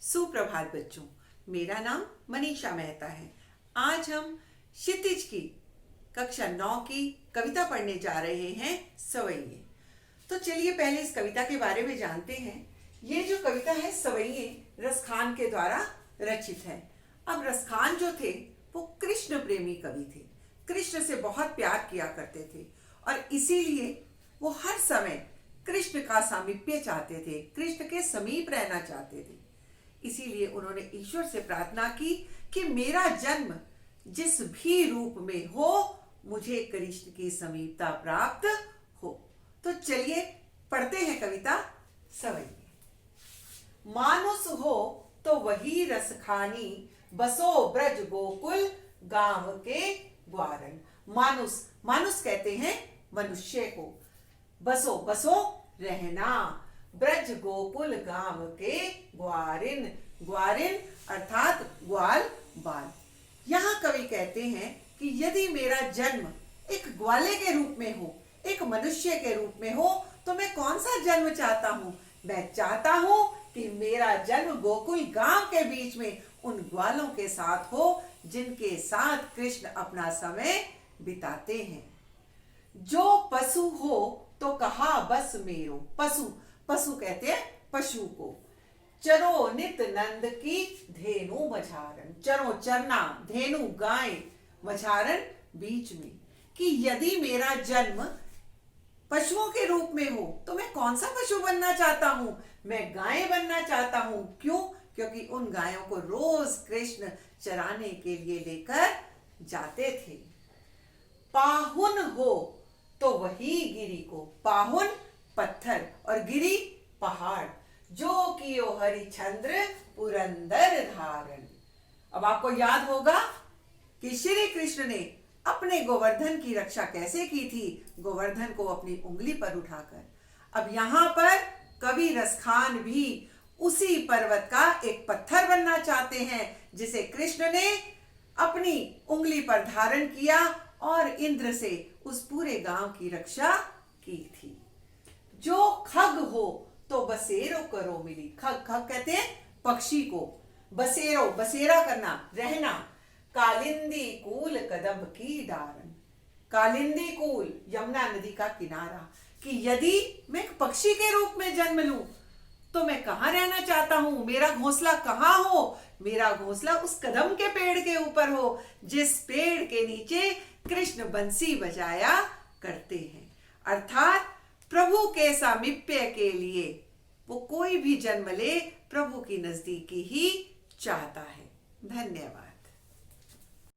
सुप्रभात बच्चों, मेरा नाम मनीषा मेहता है। आज हम क्षितिज की कक्षा 9 की कविता पढ़ने जा रहे हैं, सवैये। तो चलिए पहले इस कविता के बारे में जानते हैं। ये जो कविता है सवैये, रसखान के द्वारा रचित है। अब रसखान जो थे वो कृष्ण प्रेमी कवि थे, कृष्ण से बहुत प्यार किया करते थे और इसीलिए वो हर समय कृष्ण का सामीप्य चाहते थे, कृष्ण के समीप रहना चाहते थे। इसीलिए उन्होंने ईश्वर से प्रार्थना की कि मेरा जन्म जिस भी रूप में हो, मुझे कृष्ण की समीपता प्राप्त हो। तो चलिए पढ़ते हैं कविता सवैये। मानुष हो तो वही रसखानी, बसो ब्रज गोकुल गांव के ग्वारन। मानुष, मानुष कहते हैं मनुष्य को। बसो, बसो रहना, ब्रज गोकुल गांव के ग्वारिन, ग्वारिन अर्थात ग्वाल बाल। यहाँ कवि कहते हैं कि यदि मेरा जन्म एक ग्वाले के रूप में हो, एक मनुष्य के रूप में हो, तो मैं कौन सा जन्म चाहता हूँ? मैं चाहता हूँ कि मेरा जन्म गोकुल गांव के बीच में उन ग्वालों के साथ हो जिनके साथ कृष्ण अपना समय बिताते हैं। जो पशु हो तो कहा बस मेरो, पशु, पशु कहते हैं पशु को। चरो नित नंद की धेनु मझारन, चरो चरना, धेनु गाय, मझारन बीच में। कि यदि मेरा जन्म पशुओं के रूप में हो तो मैं कौन सा पशु बनना चाहता हूं? मैं गाय बनना चाहता हूं। क्यों? क्योंकि उन गायों को रोज कृष्ण चराने के लिए लेकर जाते थे। पाहुन हो तो वही गिरी को, पाहुन पत्थर और गिरी पहाड़, जो कियो हरिश्चंद्र पुरंदर धारण। अब आपको याद होगा कि श्री कृष्ण ने अपने गोवर्धन की रक्षा कैसे की थी, गोवर्धन को अपनी उंगली पर उठाकर। अब यहाँ पर कवि रसखान भी उसी पर्वत का एक पत्थर बनना चाहते हैं जिसे कृष्ण ने अपनी उंगली पर धारण किया और इंद्र से उस पूरे गांव की रक्षा की थी। जो खग हो तो बसेरो करो मिली, खग, खग कहते हैं पक्षी को। बसेरो, बसेरा करना, रहना। कालिंदी कूल कदम की डारन, कालिंदी कूल यमुना नदी का किनारा। कि यदि मैं एक पक्षी के रूप में जन्म लूं तो मैं कहां रहना चाहता हूं? मेरा घोंसला कहां हो? मेरा घोंसला उस कदम के पेड़ के ऊपर हो जिस पेड़ के नीचे कृष्ण बंसी बजाया करते हैं। अर्थात प्रभु के सामीप्य के लिए वो कोई भी जन्म ले, प्रभु की नजदीकी ही चाहता है। धन्यवाद।